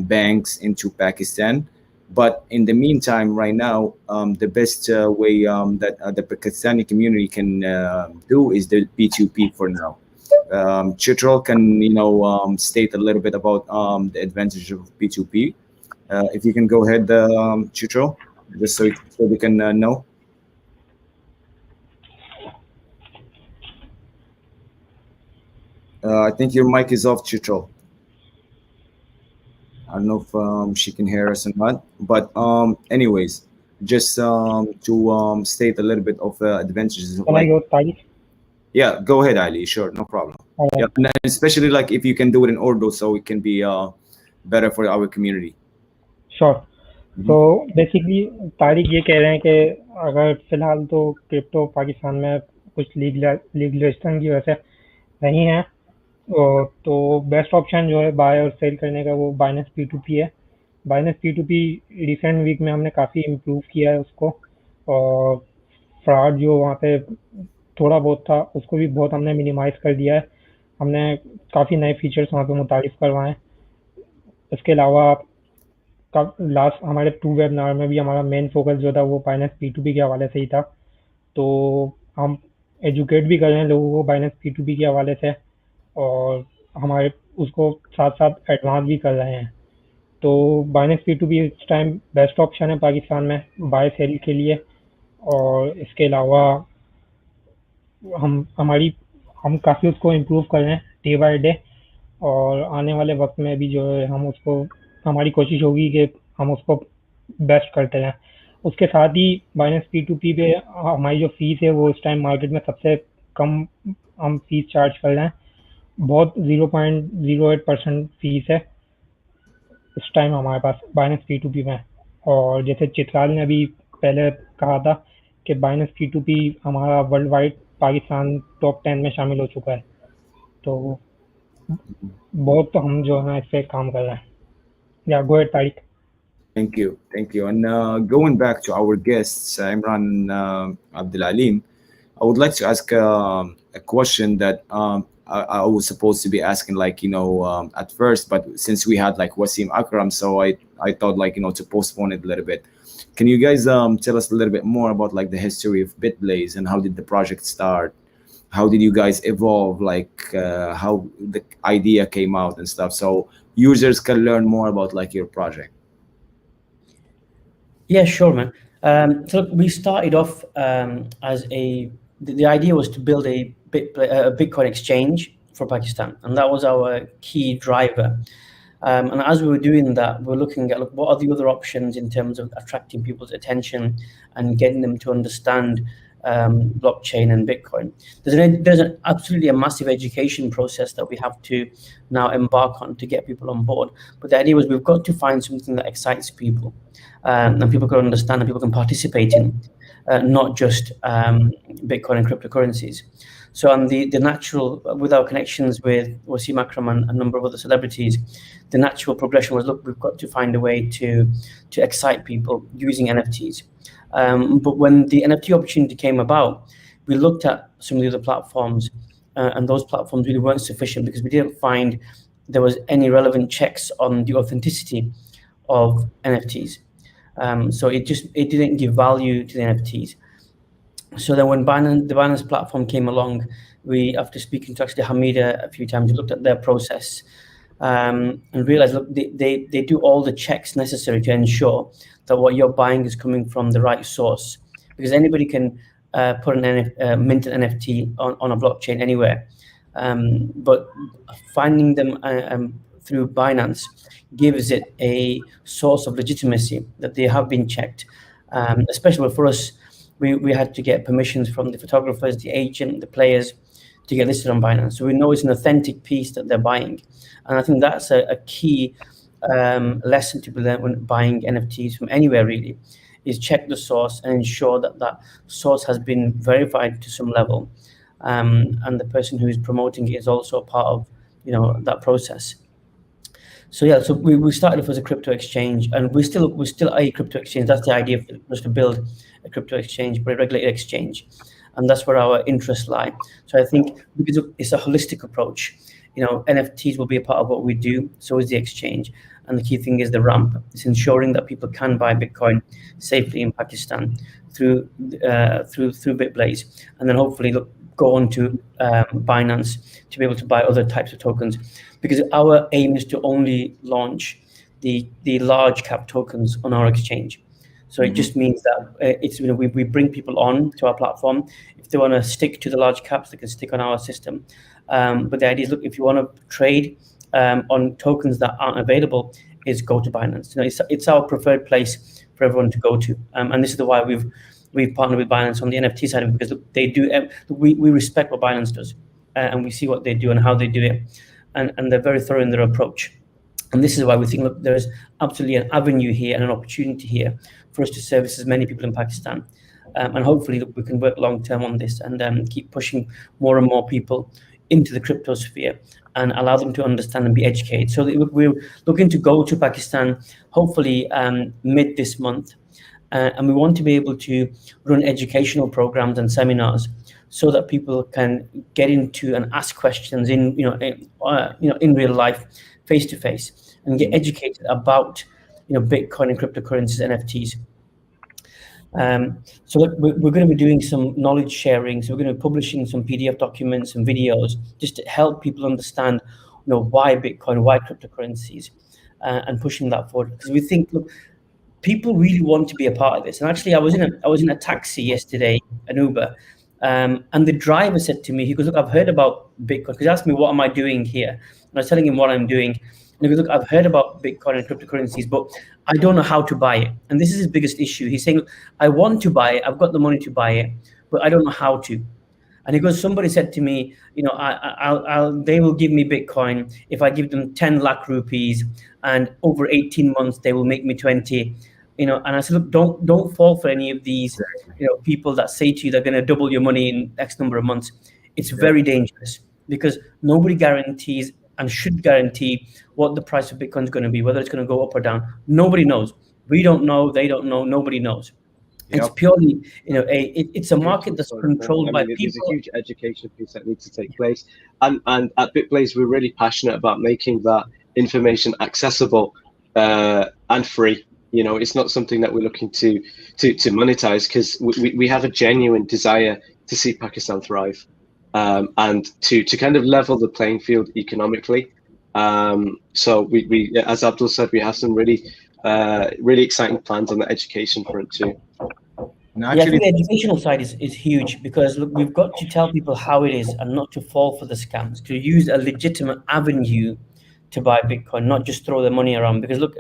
A: banks into Pakistan. But in the meantime, right now, the best way that the Pakistani community can do is the P2P for now. Chitral can state a little bit about the advantage of P2P. If you can go ahead, Chitral, just so we can know. I think your mic is off, Chitral. I don't know if she can hear us or not, but anyways, just to state a little bit of advantages.
G: Can I go, Tariq?
A: Yeah, go ahead, Ali. Sure, no problem.
G: Alright.
A: Yeah, and especially like if you can do it in Urdu, so it can be better for our community.
G: Sure. तो basically Tariq ये कह रहे हैं कि अगर फिलहाल तो crypto Pakistan में कुछ लीगलाइजेशन की वजह से नहीं है, तो बेस्ट ऑप्शन जो है बाय और सेल करने का वो बाइनेंस P2P है. बाइनेंस P2P रिसेंट वीक में हमने काफ़ी इम्प्रूव किया है उसको, और फ्रॉड जो वहाँ पे थोड़ा बहुत था उसको भी बहुत हमने मिनिमाइज़ कर दिया है. हमने काफ़ी नए फीचर्स वहाँ पे मुतारिफ करवाए हैं. इसके अलावा लास्ट हमारे 2 वेबिनार में भी हमारा मेन फोकस जो था वो बाइनेंस P2P के हवाले से ही था. तो हम एजुकेट भी कर रहे हैं लोगों को बाइनेंस P2P के हवाले से, और हमारे उसको साथ साथ एडवांस भी कर रहे हैं. तो बाइनेंस P2P इस टाइम बेस्ट ऑप्शन है पाकिस्तान में बाय सेल के लिए. और इसके अलावा हम काफ़ी उसको इम्प्रूव कर रहे हैं डे बाय डे, और आने वाले वक्त में भी जो है हम उसको, हमारी कोशिश होगी कि हम उसको बेस्ट करते रहें. उसके साथ ही बाइनेंस P2P पे हमारी जो फीस है वो इस टाइम मार्केट में सबसे कम हम फीस चार्ज कर रहे हैं. बहुत 0.08% फीस है इस टाइम हमारे पास बाइनेंस P2P में. और जैसे चित्राल ने अभी पहले कहा था कि बाइनेंस P2P हमारा वर्ल्ड वाइड पाकिस्तान टॉप 10 में शामिल हो चुका है. तो बहुत हम जो है इस पे काम कर रहे हैं. Yeah, go ahead, Tariq.
A: Thank you. And going back to our guests, Imran Abdul Alim, I would like to ask a question that I was supposed to be asking, like, at first, but since we had like Wasim Akram, so I thought like, to postpone it a little bit. Can you guys tell us a little bit more about like the history of BitBlaze and how did the project start? How did you guys evolve? Like how the idea came out and stuff, so users can learn more about like your project.
C: Yeah, sure, man. So we started off as the idea was to build a Bitcoin exchange for Pakistan, and that was our key driver. And as we were doing that, we were looking at what are the other options in terms of attracting people's attention and getting them to understand blockchain and Bitcoin. There's absolutely a massive education process that we have to now embark on to get people on board. But the idea was we've got to find something that excites people and people can understand and people can participate in, not just Bitcoin and cryptocurrencies. So on the natural, with our connections with Wasim Akram and a number of other celebrities, the natural progression was, look, we've got to find a way to excite people using NFTs. But when the NFT opportunity came about, we looked at some of the other platforms, and those platforms really weren't sufficient because we didn't find there was any relevant checks on the authenticity of NFTs. So it didn't give value to the NFTs. So then when the Binance platform came along, we, after speaking to actually Hamida a few times, we looked at their process and realized, look, they do all the checks necessary to ensure that what you're buying is coming from the right source, because anybody can put mint an NFT on a blockchain anywhere. But finding them through Binance gives it a source of legitimacy that they have been checked. Especially for us, we had to get permissions from the photographers, the agent, the players to get listed on Binance. So we know it's an authentic piece that they're buying. And I think that's a key lesson to be learned when buying NFTs from anywhere, really, is check the source and ensure that that source has been verified to some level. And the person who is promoting it is also a part of, that process. So yeah, so we started off as a crypto exchange, and we're still a crypto exchange. That's the idea for us, to build a crypto exchange, but a regulated exchange, and that's where our interests lie. So I think because it's a holistic approach, NFTs will be a part of what we do. So is the exchange, and the key thing is the ramp. It's ensuring that people can buy Bitcoin safely in Pakistan through BitBlaze, and then hopefully go on to Binance to be able to buy other types of tokens, because our aim is to only launch the large cap tokens on our exchange. So it just means that we bring people on to our platform. If they want to stick to the large caps, they can stick on our system. But the idea is, look, if you want to trade on tokens that aren't available, is go to Binance. It's our preferred place for everyone to go to, and this is why we've partnered with Binance on the NFT side, because they do. We respect what Binance does, and we see what they do and how they do it, and they're very thorough in their approach. And this is why we think, look, there's absolutely an avenue here and an opportunity here for us to service as many people in Pakistan, and hopefully we can work long term on this and keep pushing more and more people into the crypto sphere and allow them to understand and be educated. So we're looking to go to Pakistan hopefully mid this month. And we want to be able to run educational programs and seminars so that people can get into and ask questions in real life, face to face, and get educated about Bitcoin and cryptocurrencies, NFTs. So we're going to be doing some knowledge sharing. So we're going to be publishing some PDF documents and videos just to help people understand, why Bitcoin, why cryptocurrencies, and pushing that forward, because we think, look, people really want to be a part of this. And actually, I was in a taxi yesterday, an Uber, and the driver said to me, he goes, look, I've heard about Bitcoin, because he asked me, what am I doing here? And I was telling him what I'm doing. And he goes, look, I've heard about Bitcoin and cryptocurrencies, but I don't know how to buy it. And this is his biggest issue. He's saying, I want to buy it, I've got the money to buy it, but I don't know how to. And he goes, somebody said to me, they will give me Bitcoin if I give them 10 lakh rupees, and over 18 months they will make me 20. And I said, look, don't fall for any of these, people that say to you they're going to double your money in X number of months. It's very dangerous, because nobody guarantees and should guarantee what the price of Bitcoin is going to be, whether it's going to go up or down. Nobody knows. We don't know. They don't know. Nobody knows. Yep. It's purely, it's a market that's controlled by people.
D: There's a huge education piece that needs to take place, and at BitBlaze we're really passionate about making that information accessible and free. It's not something that we're looking to monetize, because we have a genuine desire to see Pakistan thrive, and to kind of level the playing field economically. So we, as Abdul said, we have some really exciting plans on the education front too.
C: I think the educational side is huge, because look, we've got to tell people how it is and not to fall for the scams, to use a legitimate avenue to buy Bitcoin, not just throw their money around. Because look,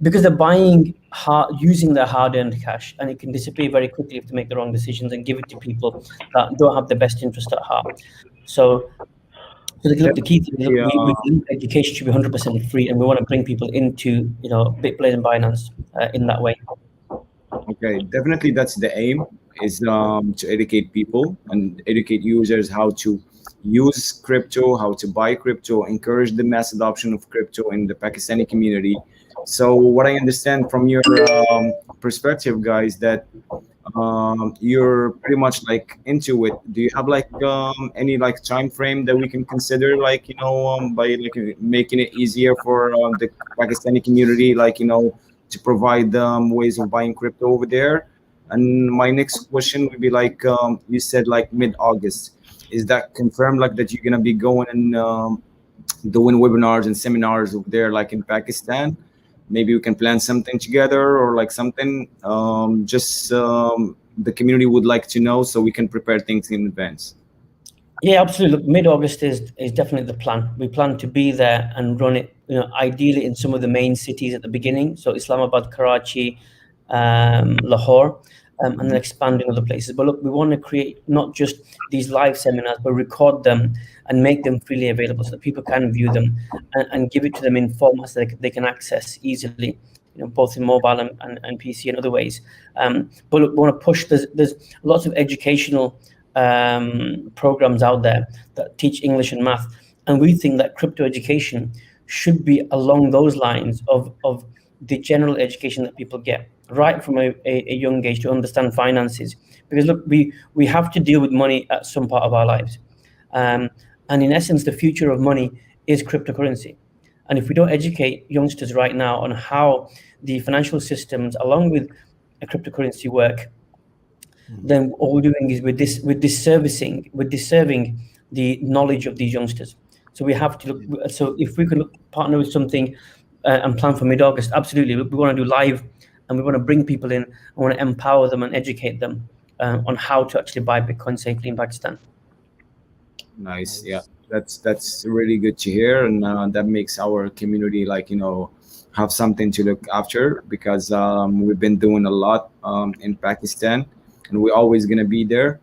C: because they're buying using their hard-earned cash, and it can disappear very quickly if they make the wrong decisions and give it to people that don't have the best interest at heart. So the key thing is, we education should be 100% free, and we want to bring people into BitBlaze and Binance in that way.
A: Okay, definitely that's the aim, is to educate people and educate users how to use crypto, how to buy crypto, encourage the mass adoption of crypto in the Pakistani community. So what I understand from your perspective, guys, that you're pretty much like into it. Do you have like any like time frame that we can consider, like by like making it easier for the Pakistani community, like to provide ways of buying crypto over there? And my next question would be like, you said like mid-August. Is that confirmed, like that you're gonna be going and doing webinars and seminars over there, like in Pakistan? Maybe we can plan something together, or like something the community would like to know, so we can prepare things in advance.
C: Yeah, absolutely. Look, mid-August is definitely the plan. We plan to be there and run it, ideally in some of the main cities at the beginning. So Islamabad, Karachi, Lahore, and then expand in other places. But look, we want to create not just these live seminars, but record them and make them freely available so that people can view them and give it to them in formats that they can access easily, both in mobile and PC and other ways. But look, we want to push. There's lots of educational programs out there that teach English and math, and we think that crypto education should be along those lines of the general education that people get right from a young age to understand finances. Because look, we have to deal with money at some part of our lives, and in essence, the future of money is cryptocurrency. And if we don't educate youngsters right now on how the financial systems, along with a cryptocurrency, work, then all we're doing is we're disserving the knowledge of these youngsters. So we have to look. So if we could partner with something and plan for mid-August, absolutely. We want to do live, and we want to bring people in. I want to empower them and educate them on how to actually buy Bitcoin safely in Pakistan.
A: Nice. Yeah, that's really good to hear, and that makes our community have something to look after, because we've been doing a lot in Pakistan, and we're always gonna be there.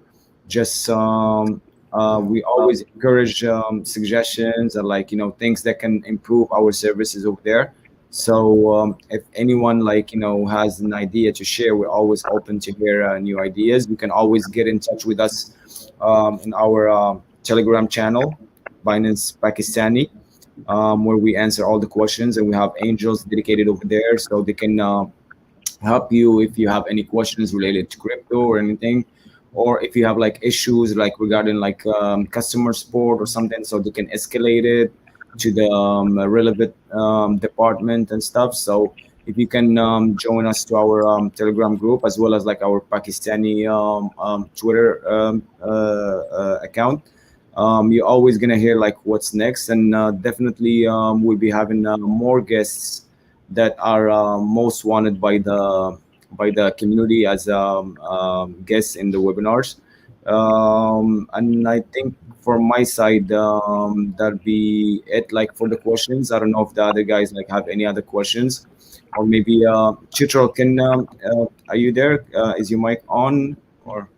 A: Just we always encourage suggestions and things that can improve our services over there. So if anyone has an idea to share, we're always open to hear new ideas. You can always get in touch with us in our Telegram channel, Binance Pakistani, where we answer all the questions, and we have angels dedicated over there, so they can help you if you have any questions related to crypto or anything, or if you have issues regarding customer support or something, so they can escalate it to the relevant department and stuff. So if you can join us to our Telegram group, as well as our Pakistani Twitter account, you're always gonna hear what's next, and definitely we'll be having more guests that are most wanted by the community as guests in the webinars. And I think from my side, that'll be it for the questions. I don't know if the other guys have any other questions, or maybe Chitral, can are you there? Is your mic on? Or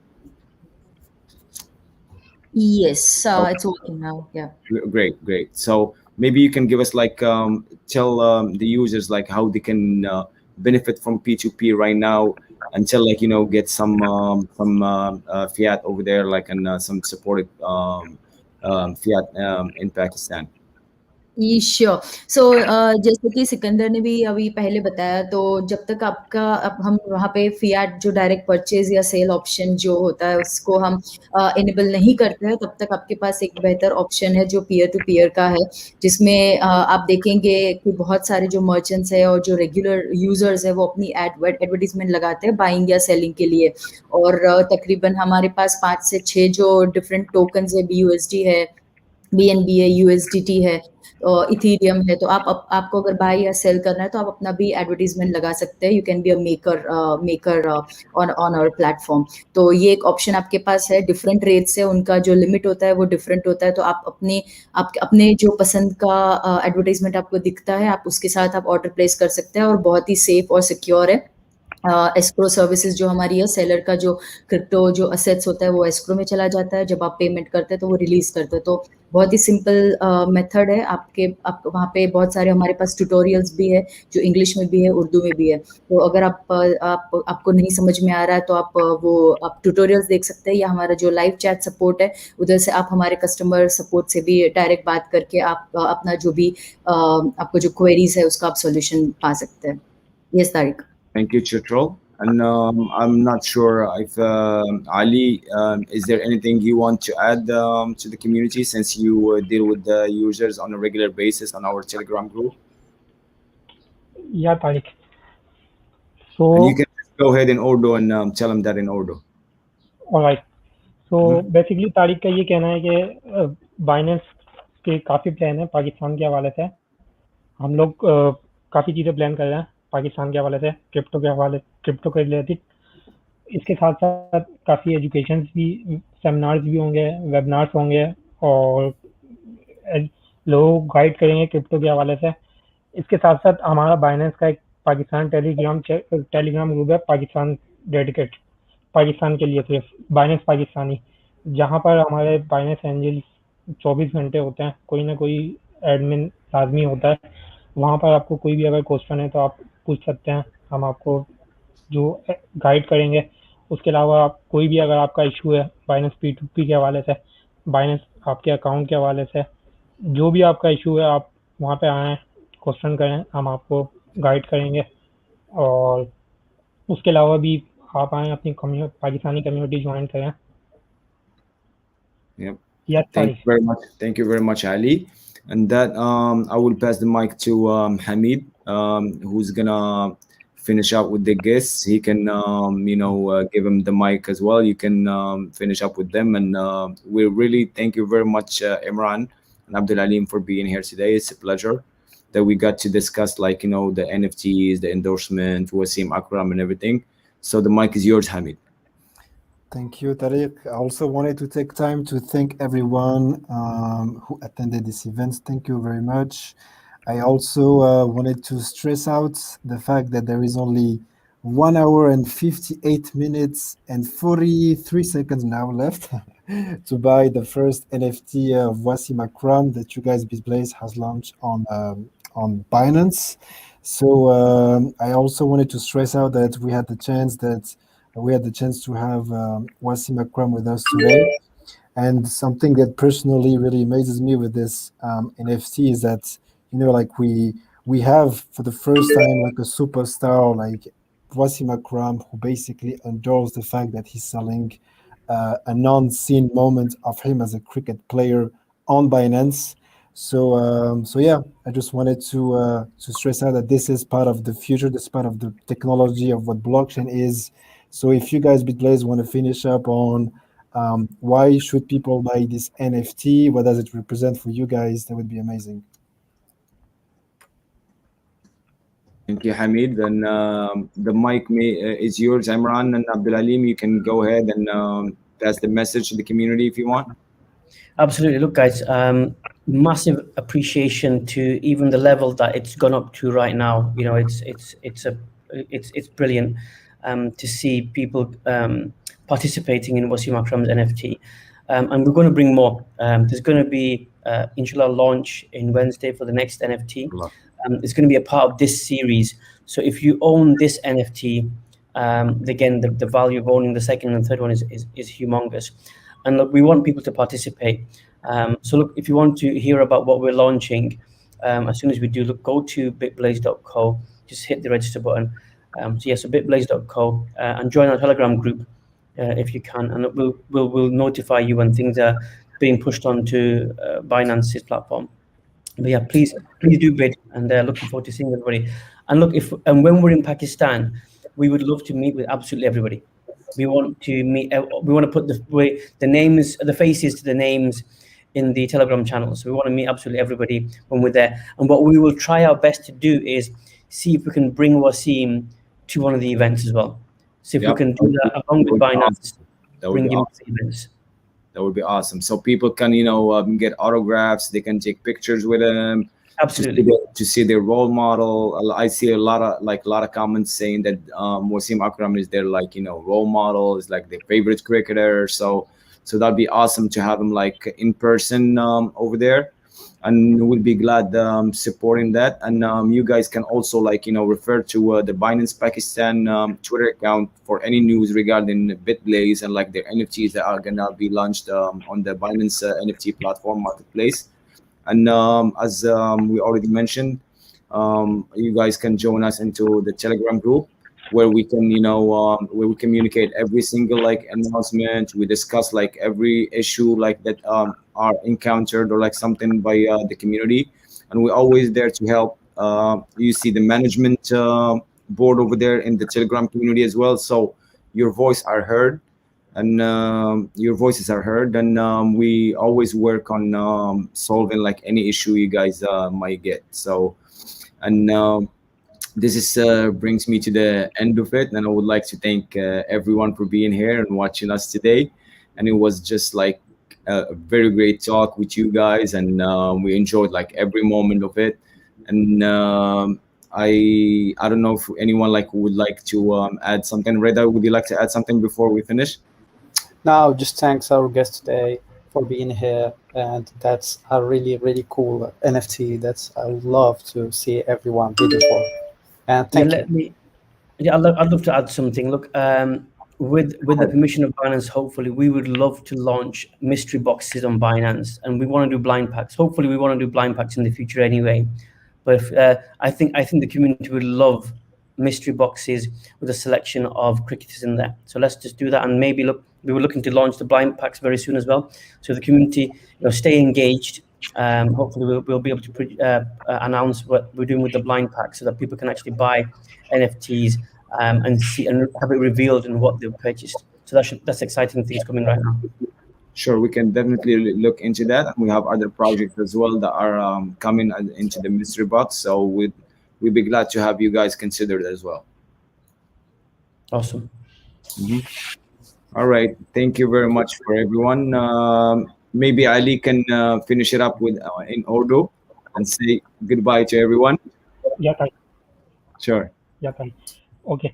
H: Yes, it's working now. Yeah.
A: Great. So maybe you can give us tell the users how they can benefit from P2P right now, until get some fiat over there, and some supported fiat in Pakistan.
H: Sure so जैसे कि सिकंदर ने भी अभी पहले बताया, तो जब तक आपका हम वहाँ पे फियाट जो डायरेक्ट परचेज या सेल ऑप्शन जो होता है उसको हम इनेबल नहीं करते हैं, तब तक आपके पास एक बेहतर ऑप्शन है जो पीयर टू पीयर का है, जिसमें आप देखेंगे कि बहुत सारे जो मर्चेंट्स है और जो रेगुलर यूजर्स है वो अपनी एडवर्टीजमेंट लगाते हैं बाइंग या सेलिंग के लिए, और तकरीबन हमारे पास 5 से 6 जो डिफरेंट टोकन्स है, BUSD है, BNB है, USDT है, इथीरियम है, तो आपको अगर बाय या सेल करना है तो आप अपना भी एडवर्टीजमेंट लगा सकते हैं. You can be a maker on our platform. तो ये एक ऑप्शन आपके पास है. डिफरेंट रेट्स है, उनका जो लिमिट होता है वो डिफरेंट होता है, तो आप अपने जो पसंद का एडवर्टीजमेंट आपको दिखता है, आप उसके साथ आप ऑर्डर प्लेस कर सकते हैं, और बहुत ही सेफ और सिक्योर है. एस्क्रो सर्विसेज जो हमारी है, सेलर का जो क्रिप्टो जो असेट्स होता है वो एस्क्रो में चला जाता है, जब आप पेमेंट करते हैं तो वो रिलीज करते हैं. तो बहुत ही सिंपल मेथड है. आपको वहाँ पे बहुत सारे हमारे पास ट्यूटोरियल्स भी है, जो इंग्लिश में भी है, उर्दू में भी है. तो अगर आपको नहीं समझ में आ रहा है तो आप ट्यूटोरियल्स देख सकते हैं, या हमारा जो लाइव चैट सपोर्ट है उधर से आप हमारे कस्टमर सपोर्ट से भी डायरेक्ट बात करके आप अपना जो भी आपको जो क्वेरीज है उसका आप सोल्यूशन पा सकते हैं. Yes Tariq.
A: Thank you, Chitral. And I'm not sure if Ali, is there anything you want to add to the community, since you deal with the users on a regular basis on our Telegram group?
G: Yeah, Tariq. So
A: and you can go ahead in Urdu and tell them that in Urdu.
G: All right. So basically, Tariq का ये कहना है कि Binance के काफ़ी plan है पाकिस्तान के हवाले से. हम लोग काफ़ी चीज़ें प्लान कर रहे हैं पाकिस्तान के हवाले से, क्रिप्टो के रिलेटेड. इसके साथ साथ काफ़ी एजुकेशन भी सेमिनार्स भी होंगे, वेबिनार्स होंगे और लोग गाइड करेंगे क्रिप्टो के हवाले से। इसके साथ साथ हमारा बाइनेंस का एक पाकिस्तान टेलीग्राम ग्रुप है, पाकिस्तान डेडिकेट, पाकिस्तान के लिए सिर्फ, बाइनेंस पाकिस्तानी, जहाँ पर हमारे बाइनेंस एंजल 24 घंटे होते हैं, कोई ना कोई एडमिन लाजमी होता है। वहाँ पर आपको कोई भी अगर क्वेश्चन है तो आप पूछ सकते हैं, हम आपको जो गाइड करेंगे। उसके अलावा आप कोई भी अगर आपका इशू है बाइनेंस P2P के हवाले से, बाइनेंस आपके अकाउंट के हवाले से, जो भी आपका इशू है आप वहाँ पे आएँ, क्वेश्चन करें, हम आपको गाइड करेंगे। और उसके अलावा भी आप आएँ, अपनी पाकिस्तानी कम्युनिटी ज्वाइन करें।
A: Yep.
G: Yes,
A: Thank
G: sorry.
A: you very much. Thank you very much, Ali. And that I will pass the mic to Hamid, who's gonna finish up with the guests. He can, give him the mic as well. You can finish up with them, and we really thank you very much, Imran and Abdul Alim, for being here today. It's a pleasure that we got to discuss, like, the NFTs, the endorsement, Wasim Akram, and everything. So the mic is yours, Hamid.
E: Thank you, Tariq. I also wanted to take time to thank everyone who attended this event. Thank you very much. I also wanted to stress out the fact that there is only 1 hour and 58 minutes and 43 seconds now left to buy the first NFT of Wasim Akram that you guys BitBlaze has launched on Binance. So I also wanted to stress out that we had the chance to have Wasim Akram with us today. And something that personally really amazes me with this NFT is that, like we have for the first time like a superstar like Wasim Akram, who basically endorsed the fact that he's selling a non-seen moment of him as a cricket player on Binance. So yeah, I just wanted to stress out that this is part of the future, this is part of the technology of what blockchain is. So if you guys, BitBlaze, want to finish up on why should people buy this NFT, what does it represent for you guys, that would be amazing.
A: Thank you, Hamid. And the mic is yours, Imran and Abdul Alim. You can go ahead and pass the message to the community if you want.
C: Absolutely. Look, guys, massive appreciation to even the level that it's gone up to right now. It's brilliant to see people participating in Wasim Akram's NFT. And we're going to bring more. There's going to be, inshallah, launch in Wednesday for the next NFT. It's going to be a part of this series. So if you own this NFT, again, the value of owning the second and third one is humongous. And look, we want people to participate. So look, if you want to hear about what we're launching, as soon as we do, look, go to bitblaze.co, just hit the register button. So bitblaze.co and join our Telegram group if you can, and we'll notify you when things are being pushed onto Binance's platform. But yeah, please do bid, and looking forward to seeing everybody. And look, when we're in Pakistan, we would love to meet with absolutely everybody. We want to meet. We want to put the names, the faces to the names in the Telegram channel. So we want to meet absolutely everybody when we're there. And what we will try our best to do is see if we can bring Wasim to one of the events as well. So if we can do that along with Binance, bring him to the events.
A: That would be awesome. So people can, get autographs. They can take pictures with them.
C: Absolutely.
A: To see their role model. I see a lot of comments saying that Wasim Akram is their role model, is like their favorite cricketer. So that'd be awesome to have him like in person over there, and we'll be glad supporting that. And you guys can also refer to the Binance Pakistan Twitter account for any news regarding BitBlaze and like their NFTs that are gonna be launched on the Binance NFT platform marketplace. And as we already mentioned, you guys can join us into the Telegram group where we can, where we communicate every single announcement. We discuss every issue that are encountered or something by the community, and we're always there to help. You see the management board over there in the Telegram community as well, so your voice are heard. And your voices are heard, and we always work on solving any issue you guys might get. So, and this is brings me to the end of it, and I would like to thank everyone for being here and watching us today. and it was just like a very great talk with you guys, and we enjoyed like every moment of it. And I don't know if anyone like would like to add something. Reda, would you like to add something before we finish?
F: Now, just thanks our guest today for being here, and that's a really, really cool NFT. That's I would love to see everyone bidding for. And thank you.
C: I'd love to add something. Look, with the permission of Binance, hopefully we would love to launch mystery boxes on Binance, and we want to do blind packs. Hopefully, we want to do blind packs in the future anyway. But I think the community would love mystery boxes with a selection of cricketers in there. So let's just do that, and maybe look, we were looking to launch the blind packs very soon as well. So the community, stay engaged. Hopefully we'll be able to announce what we're doing with the blind pack, so that people can actually buy NFTs and see and have it revealed in what they've purchased. So that's exciting things coming right now.
A: Sure, we can definitely look into that. We have other projects as well that are coming into the mystery box. So we'd be glad to have you guys consider it as well.
C: Awesome.
A: All right. Thank you very much for everyone. Maybe Ali can finish it up with in Urdu and say goodbye to everyone.
G: या ताई
A: Sure.
G: या ताई okay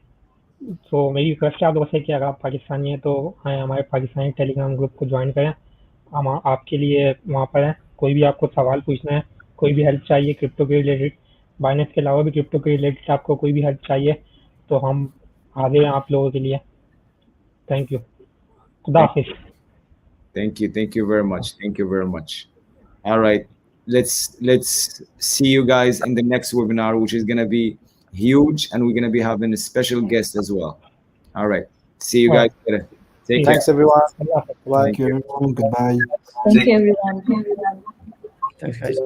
G: तो मेरी request है आप लोगों से कि अगर आप पाकिस्तानी हैं तो हमारे पाकिस्तानी टेलीग्राम ग्रुप को ज्वाइन करें। हम आपके लिए वहाँ पर हैं। कोई भी आपको सवाल पूछना है, कोई भी हेल्प चाहिए क्रिप्टो के रिलेटेड, बाइनेंस के अलावा भी क्रिप्टो के रिलेटेड आपको कोई भी हेल्प चाहिए तो हम हाजिर हैं आप लोगों के लिए। Thank you. खुदा हाफिज़।
A: Thank you very much. Thank you very much. All right. Let's see you guys in the next webinar, which is gonna be huge, and we're gonna be having a special guest as well. All right. See you guys later. Take care.
F: Thanks, everyone.
E: Thank you, everyone. Goodbye.
H: Thank you, everyone.
C: Thanks, guys.